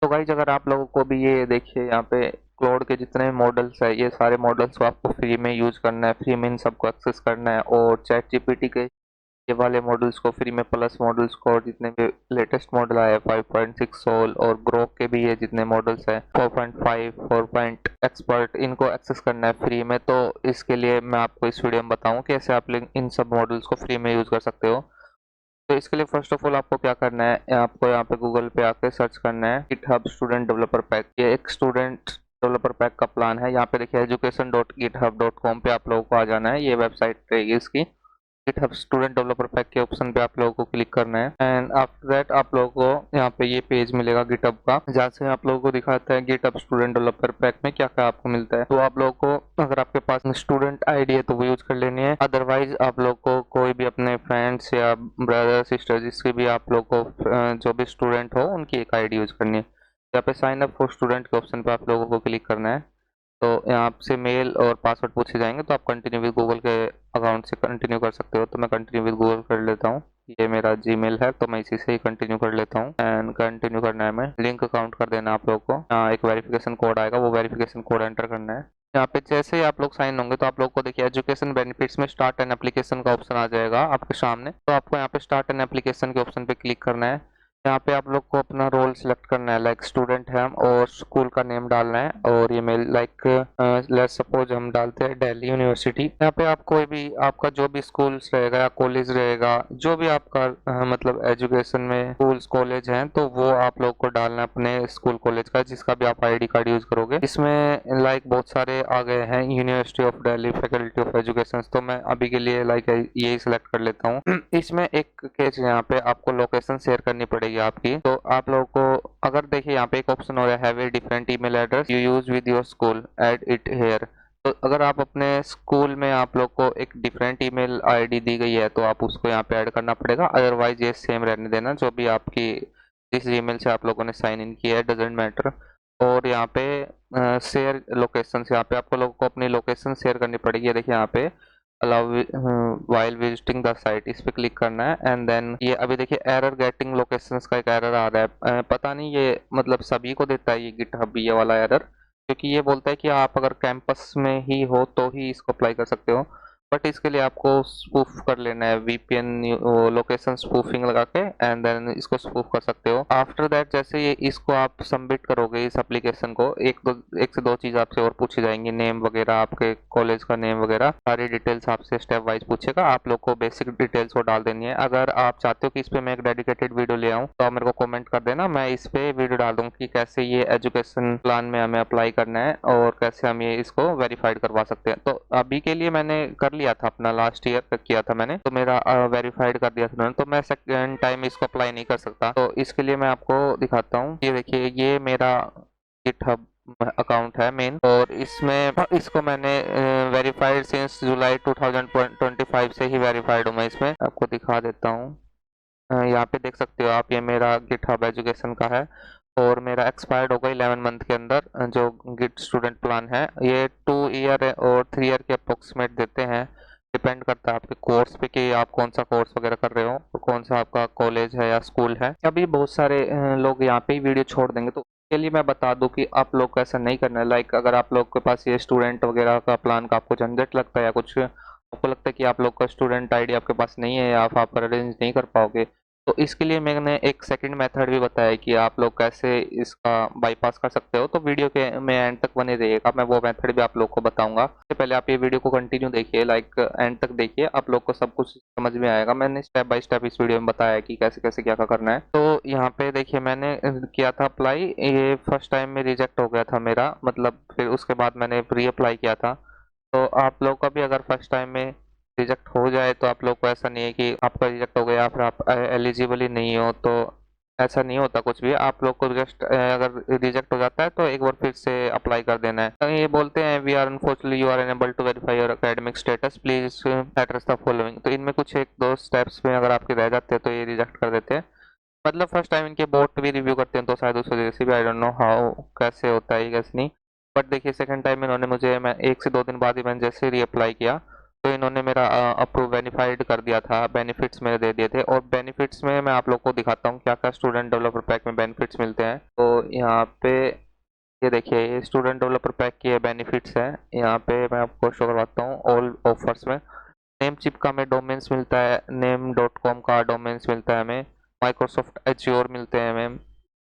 तो गाइज अगर आप लोगों को भी ये देखिए यहाँ पे क्लाउड के जितने मॉडल्स है, ये सारे मॉडल्स को आपको फ्री में यूज करना है, फ्री में इन सबको एक्सेस करना है। और चैट जीपीटी के ये वाले मॉडल्स को फ्री में, प्लस मॉडल्स को, और जितने भी लेटेस्ट मॉडल आए 5.6 सोल और ग्रोक के भी ये जितने मॉडल्स हैं 4.5 4 पॉइंट एक्सपर्ट, इनको एक्सेस करना है फ्री में। तो इसके लिए मैं आपको इस वीडियो में बताऊं कैसे आप इन सब मॉडल्स को फ्री में यूज कर सकते हो। तो इसके लिए फर्स्ट ऑफ ऑल आपको क्या करना है, आपको यहाँ पे गूगल पे आके सर्च करना है गिटहब स्टूडेंट डेवलपर पैक। ये एक स्टूडेंट डेवलपर पैक का प्लान है। यहाँ पे देखिए education.github.com पे आप लोगों को आ जाना है, ये वेबसाइट रहेगी इसकी। गिटहब स्टूडेंट डेवलपर पैक के ऑप्शन पे आप लोगों को क्लिक करना है एंड आफ्टर दैट आप लोगों को यहाँ पे ये पेज मिलेगा गिटहब का, जहाँ से आप लोगों को दिखाता है गिटहब स्टूडेंट डेवलपर पैक में क्या क्या आपको मिलता है। तो आप लोगों को अगर आपके पास स्टूडेंट आईडी है तो वो यूज कर लेनी है, अदरवाइज आप लोग को कोई भी अपने फ्रेंड्स या ब्रदर सिस्टर जिसकी भी आप लोग को जो भी स्टूडेंट हो उनकी एक आईडी यूज करनी है। यहाँ पे साइन अप फॉर स्टूडेंट के ऑप्शन पे आप लोगों को क्लिक करना है। तो यहाँ से मेल और पासवर्ड पूछे जाएंगे, तो आप कंटिन्यू विद गूगल के अकाउंट से कंटिन्यू कर सकते हो। तो मैं कंटिन्यू विद गूगल कर लेता हूँ, ये मेरा जीमेल है तो मैं इसी से ही कंटिन्यू कर लेता हूँ। एंड कंटिन्यू करना है, मैं लिंक अकाउंट कर देना आप लोग को। एक वेरिफिकेशन कोड आएगा, वो वेरिफिकेशन कोड एंटर करना है। यहाँ पे जैसे ही आप लोग साइन होंगे तो आप लोग को देखिए एजुकेशन बेनिफिट्स में स्टार्ट एन एप्लीकेशन का ऑप्शन आ जाएगा आपके सामने। तो आपको यहाँ पे स्टार्ट एन एप्लीकेशन के ऑप्शन पे क्लिक करना है। यहाँ पे आप लोग को अपना रोल सिलेक्ट करना है, लाइक स्टूडेंट है हम, और स्कूल का नेम डालना है और ईमेल, लाइक लेट्स सपोज हम डालते हैं दिल्ली यूनिवर्सिटी। यहाँ पे आप कोई भी आपका जो भी स्कूल्स रहेगा या कॉलेज रहेगा, जो भी आपका मतलब एजुकेशन में स्कूल्स कॉलेज हैं, तो वो आप लोग को डालना है अपने स्कूल कॉलेज का, जिसका भी आप आईडी कार्ड यूज करोगे। इसमें लाइक बहुत सारे आ गए हैं, university of Delhi faculty of education, तो मैं अभी के लिए लाइक यही सिलेक्ट कर लेता हूँ। इसमें एक केस यहाँ पे आपको लोकेशन शेयर करनी पड़ेगी आपकी। तो आप लोगों को अगर देखिए यहाँ पे एक ऑप्शन हो रहा है have a different email address you use with your school add it here. तो अगर आप अपने स्कूल में आप लोग को एक डिफरेंट ईमेल आईडी दी गई है तो आप उसको यहाँ पे ऐड करना पड़ेगा, अदरवाइज ये सेम रहने देना जो भी आपकी जिस ईमेल से आप लोगों ने साइन इन किया है, डजेंट मैटर। और यहाँ पे शेयर लोकेशन, यहाँ पे आपको लोगों को अपनी लोकेशन शेयर करनी पड़ेगी। ये देखिए यहाँ पे allow while visiting the site, इस पे क्लिक करना है एंड देन ये अभी देखिए एरर गेटिंग लोकेशंस का एक एरर आ रहा है। पता नहीं ये मतलब सभी को देता है ये गिटहब ये वाला एरर, क्योंकि ये बोलता है कि आप अगर कैंपस में ही हो तो ही इसको अप्लाई कर सकते हो। बट इसके लिए आपको स्पूफ कर लेना है, वीपीएन लोकेशन स्पूफिंग लगा के एंड देन इसको स्पूफ कर सकते हो। आफ्टर दैट जैसे ये इसको आप सबमिट करोगे इस एप्लीकेशन को, एक से दो चीज आपसे और पूछी जाएंगी, नेम वगैरह, आपके कॉलेज का नेम वगैरह, सारी डिटेल्स आपसे स्टेप वाइज पूछेगा। आप लोग को बेसिक डिटेल्स को डाल देनी है। अगर आप चाहते हो कि इस पे मैं एक डेडिकेटेड वीडियो ले आऊँ तो आप मेरे को कमेंट कर देना, मैं इस पे वीडियो डाल दूंगा कि कैसे ये एजुकेशन प्लान में हमें अप्लाई करना है और कैसे हम ये इसको वेरीफाइड करवा सकते हैं। तो अभी के लिए मैंने कर लिया था, अपना लास्ट ईयर किया था मैंने, तो मेरा वेरीफाइड कर दिया था मैंने, तो मैं सेकेंड टाइम इसको अप्लाई नहीं कर सकता। तो इसके लिए मैं आपको दिखाता हूँ, ये देखिए ये मेरा गिटहब अकाउंट है मेन, और इसमें इसको मैंने वेरीफाइड सिंस जुलाई 2025 से ही वेरीफाइड हूँ मैं। इसमें आपको दिखा देता हूँ, यहाँ पे देख सकते हो आप, ये मेरा गिटहब एजुकेशन का है और मेरा एक्सपायर्ड होगा 11 मंथ के अंदर। जो गिट स्टूडेंट प्लान है ये 2 ईयर और 3 ईयर के अप्रोक्सीमेट देते हैं, डिपेंड करता है आपके कोर्स पे कि आप कौन सा कोर्स वगैरह कर रहे हो और कौन सा आपका कॉलेज है या स्कूल है। अभी बहुत सारे लोग यहाँ पे ही वीडियो छोड़ देंगे, तो के लिए मैं बता दूं कि आप लोग को ऐसा नहीं करना है। लाइक अगर आप लोग के पास ये स्टूडेंट वगैरह का प्लान का आपको झंझट लगता है या कुछ आपको लगता है कि आप लोग का स्टूडेंट आईडी आपके पास नहीं है या आप अरेंज नहीं कर पाओगे, तो इसके लिए मैंने एक सेकंड मेथड भी बताया कि आप लोग कैसे इसका बाईपास कर सकते हो। तो वीडियो के में एंड तक बने रहिएगा, मैं वो मेथड भी आप लोग को बताऊंगा। इससे पहले आप ये वीडियो को कंटिन्यू देखिए, लाइक एंड तक देखिए, आप लोग को सब कुछ समझ में आएगा। मैंने स्टेप बाय स्टेप इस वीडियो में बताया है कि कैसे कैसे क्या क्या करना है। तो यहाँ पे देखिए मैंने किया था अप्लाई, ये फर्स्ट टाइम में रिजेक्ट हो गया था मेरा, मतलब फिर उसके बाद मैंने री अप्लाई किया था। तो आप लोग का भी अगर फर्स्ट टाइम में रिजेक्ट हो जाए तो आप लोग को ऐसा नहीं है कि आपका रिजेक्ट हो गया फिर आप एलिजिबल ही नहीं हो, तो ऐसा नहीं होता कुछ भी। आप लोग को जस्ट अगर रिजेक्ट हो जाता है तो एक बार फिर से अप्लाई कर देना है। तो ये बोलते हैं we are unfortunately you are unable to verify your academic status, please address the following. तो इनमें कुछ एक दो स्टेप्स में अगर आपके रह जाते हैं तो ये रिजेक्ट कर देते हैं। मतलब फर्स्ट टाइम इनके बोट भी रिव्यू करते हैं तो शायद उस वजह से भी, आई डोंट नो हाउ कैसे होता है कैसे नहीं। बट देखिए सेकंड टाइम इन्होंने मुझे, मैं 1 से 2 दिन बाद ही मैंने जैसे रीअप्लाई किया तो इन्होंने मेरा अप्रूव वेरीफाइड कर दिया था, बेनिफिट्स मेरे दे दिए थे। और बेनिफिट्स में मैं आप लोग को दिखाता हूँ क्या क्या स्टूडेंट डेवलपर पैक में बेनिफिट्स मिलते हैं। तो यहाँ पे ये देखिए, ये स्टूडेंट डेवलपर पैक के बेनिफिट्स हैं। यहाँ पे मैं आपको शो करवाता हूँ ऑल ऑफर्स में। नेम चिप का हमें डोमेन्स मिलता है, नेम डॉट कॉम का डोमेन्स मिलता है हमें, माइक्रोसॉफ्ट एज्योर मिलते हैं हमें,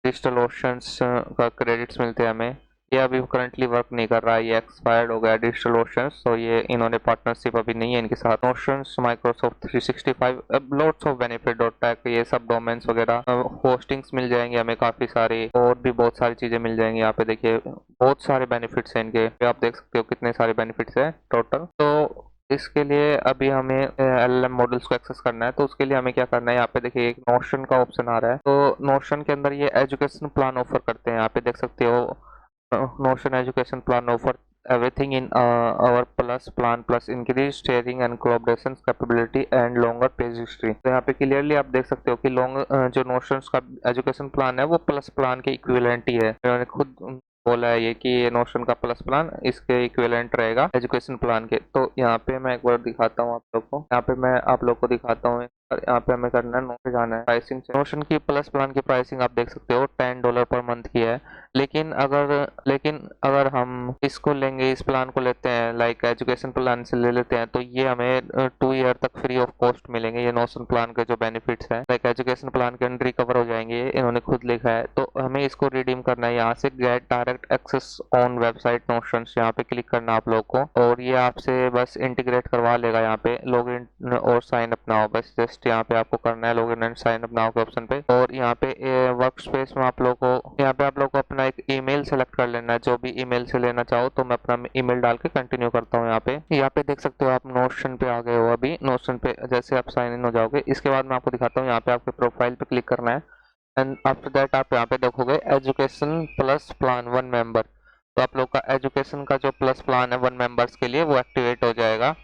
डिजिटल ओशंस का क्रेडिट्स मिलते हैं हमें। ये अभी करंटली वर्क नहीं कर रहा है, ये एक्सपायर्ड हो गया डिजिटल ओशंस, तो ये इन्होंने पार्टनरशिप अभी नहीं है इनके साथ। ओशंस, माइक्रोसॉफ्ट 365, अब lots of benefit dot take, ये सब डोमेन्स वगैरह, होस्टिंग्स मिल जाएंगे हमें काफ़ी सारी, और भी बहुत सारी चीज़ें मिल जाएंगी। यहाँ पे देखिए बहुत सारे बेनिफिट्स हैं इनके, आप देख सकते हो कितने सारे बेनिफिट्स हैं टोटल। तो इसके लिए अभी हमें एलएलएम मॉडल्स को एक्सेस करना है, तो उसके लिए हमें क्या करना है, यहाँ पे देखिए एक नोशन का ऑप्शन आ रहा है। तो नोशन के अंदर ये एजुकेशन प्लान ऑफर करते हैं, यहाँ पे देख सकते हो Notion education plan offer everything in our plus plan plus increase sharing and collaboration capability and longer page history. तो यहाँ पे क्लियरली आप देख सकते हो कि लॉन्ग जो नोशन का एजुकेशन प्लान है वो प्लस प्लान के इक्विवेलेंट ही है। इन्होंने खुद बोला है ये कि ये नोशन का प्लस प्लान इसके इक्विवेलेंट रहेगा एजुकेशन प्लान के। तो यहाँ पे मैं एक बार दिखाता हूँ आप लोग को, यहाँ पे मैं आप लोग को दिखाता हूँ। यहाँ पे हमें करना है, नोशन जाना है, प्राइसिंग नोशन की प्लस प्लान की प्राइसिंग आप देख सकते हो $10 पर मंथ की है। लेकिन अगर हम इसको लेंगे, इस प्लान को लेते हैं, लाइक एजुकेशन प्लान से ले लेते हैं, तो ये हमें 2 ईयर तक फ्री ऑफ कॉस्ट मिलेंगे। ये नोशन प्लान के जो बेनिफिट्स हैं लाइक एजुकेशन प्लान के अंडर कवर हो जाएंगे, इन्होंने खुद लिखा है। तो हमें इसको रिडीम करना है, यहाँ से get direct access on website Notion, यहाँ पे क्लिक करना है आप लोग को, और ये आपसे बस इंटीग्रेट करवा लेगा। यहाँ पे लॉग इन और साइन अप नाउ, बस जस्ट यहाँ पे आपको करना है log in and sign up now के ऑप्शन पे। और यहाँ पे वर्क स्पेस में आप लोग को, यहाँ पे आप लोग को अपना एक ईमेल सेलेक्ट कर लेना है, जो भी ईमेल से लेना चाहो। तो मैं अपना ईमेल डाल के कंटिन्यू करता हूँ। यहाँ पे देख सकते हो आप नोशन पे आ गए हो। अभी नोशन पे जैसे आप साइन इन हो जाओगे, इसके बाद मैं आपको दिखाता हूँ, यहाँ पे आपके प्रोफाइल पे क्लिक करना है एंड आफ्टर दैट आप यहाँ पे देखोगे एजुकेशन प्लस प्लान 1 मेंबर। तो आप लोग का एजुकेशन का जो प्लस प्लान है 1 मेंबर्स के लिए वो एक्टिवेट हो जाएगा।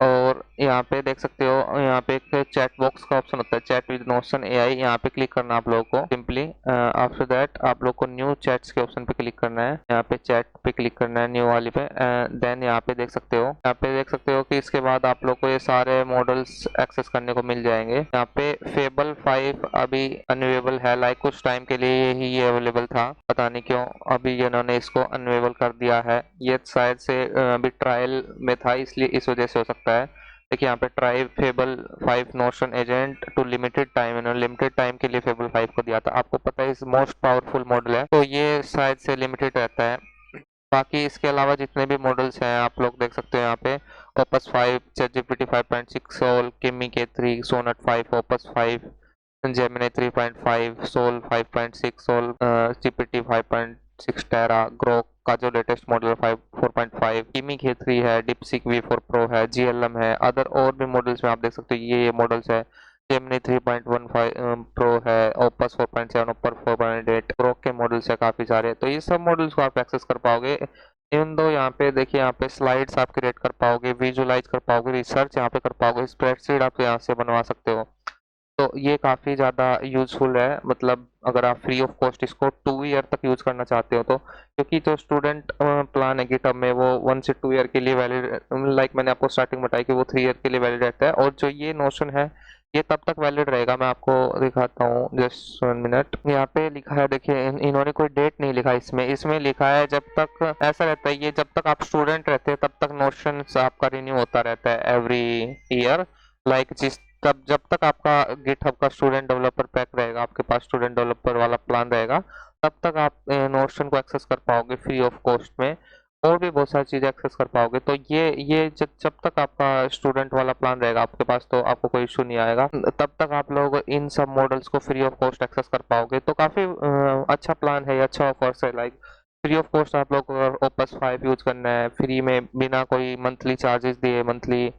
और यहाँ पे देख सकते हो, यहाँ पे एक चैट बॉक्स का ऑप्शन होता है, चैट विद नोशन एआई, यहाँ पे क्लिक करना है आप लोगों को सिंपली। आफ्टर दैट आप लोग को न्यू चैट्स के ऑप्शन पे क्लिक करना है, यहाँ पे चैट पे क्लिक करना है न्यू वाली पे। देन यहाँ पे देख सकते हो, कि इसके बाद आप लोग को ये सारे मॉडल्स एक्सेस करने को मिल जाएंगे। यहाँ पे फेबल 5 अभी अनअवेलेबल है, लाइक कुछ टाइम के लिए ही ये अवेलेबल था, पता नहीं क्यों अभी इन्होंने इसको अनअवेलेबल कर दिया है। ये शायद से अभी ट्रायल में था, इसलिए इस वजह से हो सकता है। देखिए यहाँ पे try Fable 5 Notion agent to limited time, इन्होंने लिमिटेड टाइम के लिए फेबल 5 को दिया था। आपको पता है इस मोस्ट पावरफुल मॉडल है, तो ये शायद से लिमिटेड रहता है। बाकी इसके अलावा जितने भी मॉडल्स हैं आप लोग देख सकते हो यहाँ पे, ओपस 5, ChatGPT 5.6 सोल, Kimi K3, Sonnet 5, Opus 5, Gemini 3.5, सोल 5.6, सोल GPT 5.6 टेरा, ग्रोक का जो लेटेस्ट मॉडल है 4.5, किमी K3 है, डिपसीक V4 प्रो है, GLM है, अदर और भी मॉडल्स में आप देख सकते हो ये मॉडल्स है। जेमिनी 3.15 प्रो है, ओपस 4.7, ओपर 4.8, ग्रोक के मॉडल्स है काफ़ी सारे। तो ये सब मॉडल्स को आप एक्सेस कर पाओगे। इवन दो यहाँ पे देखिए, यहाँ पे स्लाइड्स आप क्रिएट कर पाओगे, विजुलाइज कर पाओगे, रिसर्च यहाँ पे कर पाओगे, स्प्रेडशीट आप यहाँ से बनवा सकते हो। तो ये काफ़ी ज़्यादा यूज़फुल है, मतलब अगर आप फ्री ऑफ कॉस्ट इसको 2 ईयर तक यूज़ करना चाहते हो तो। क्योंकि जो स्टूडेंट प्लान है गिटहब में वो 1 से 2 ईयर के लिए वैलिड, लाइक मैंने आपको स्टार्टिंग बताया कि वो 3 ईयर के लिए वैलिड रहता है। और जो ये नोशन है ये तब तक वैलिड रहेगा, मैं आपको दिखाता हूँ, जस्ट 1 मिनट। यहाँ पे लिखा है देखिए, इन्होंने कोई डेट नहीं लिखा, इसमें लिखा है जब तक ऐसा रहता है, ये जब तक आप स्टूडेंट रहते हैं तब तक नोशन आपका रिन्यू होता रहता है एवरी ईयर। लाइक जिस तब जब तक आपका गिटहब का स्टूडेंट डेवलपर पैक रहेगा, आपके पास स्टूडेंट डेवलपर वाला प्लान रहेगा, तब तक आप नोशन को एक्सेस कर पाओगे फ्री ऑफ कॉस्ट में, और भी बहुत सारी चीज़ें एक्सेस कर पाओगे। तो ये जब तक आपका स्टूडेंट वाला प्लान रहेगा आपके पास, तो आपको कोई इशू नहीं आएगा, तब तक आप लोग इन सब मॉडल्स को फ्री ऑफ कॉस्ट एक्सेस कर पाओगे। तो काफ़ी अच्छा प्लान है, अच्छा ऑफर्स है। लाइक फ्री ऑफ कॉस्ट आप लोग अगर ओपस 5 यूज करना है फ्री में, बिना कोई मंथली चार्जेस दिए, मंथली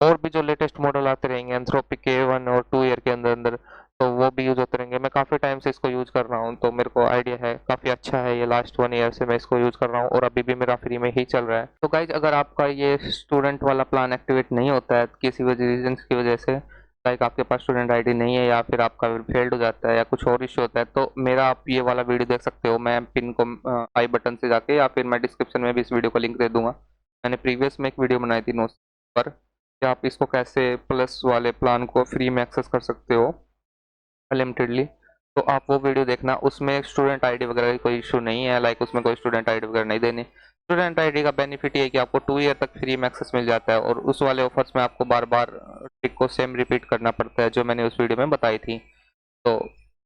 और भी जो लेटेस्ट मॉडल आते रहेंगे एंथ्रोपिक के 1 और 2 ईयर के अंदर अंदर, तो वो भी यूज होते रहेंगे। मैं काफ़ी टाइम से इसको यूज कर रहा हूँ, तो मेरे को आइडिया है, काफ़ी अच्छा है। ये लास्ट 1 ईयर से मैं इसको यूज कर रहा हूँ और अभी भी मेरा फ्री में ही चल रहा है। तो गाइज, अगर आपका ये स्टूडेंट वाला प्लान एक्टिवेट नहीं होता है किसी वजह रीजन की वजह से, लाइक आपके पास स्टूडेंट आईडी नहीं है या फिर आपका फेल्ड हो जाता है या कुछ और इशू होता है, तो मेरा आप ये वाला वीडियो देख सकते हो। मैं पिन को आई बटन से जाके, या फिर मैं डिस्क्रिप्शन में भी इस वीडियो को लिंक दे दूंगा। मैंने प्रीवियस में एक वीडियो बनाई थी नोट्स पर, कि आप इसको कैसे प्लस वाले प्लान को फ्री में एक्सेस कर सकते हो अनलिमिटेडली। तो आप वो वीडियो देखना, उसमें स्टूडेंट आईडी वगैरह की कोई इशू नहीं है, लाइक उसमें कोई स्टूडेंट आईडी वगैरह नहीं देनी। स्टूडेंट आईडी का बेनिफिट ये है कि आपको 2 ईयर तक फ्री में एक्सेस मिल जाता है, और उस वाले ऑफर्स में आपको बार बार ट्रिक को सेम रिपीट करना पड़ता है जो मैंने उस वीडियो में बताई थी। तो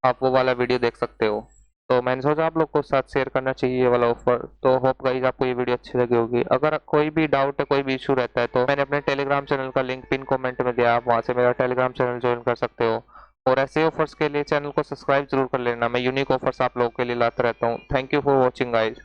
आप वो वाला वीडियो देख सकते हो। तो मैंने सोचा आप लोग को साथ शेयर करना चाहिए ये वाला ऑफर। तो होप गाइस आपको ये वीडियो अच्छी लगी होगी। अगर कोई भी डाउट है, कोई भी इशू रहता है, तो मैंने अपने टेलीग्राम चैनल का लिंक पिन कमेंट में दिया, आप वहां से मेरा टेलीग्राम चैनल ज्वाइन कर सकते हो। और ऐसे ऑफर्स के लिए चैनल को सब्सक्राइब जरूर कर लेना, मैं यूनिक ऑफर्स आप लोगों के लिए लाता रहता हूँ। Thank you for watching guys.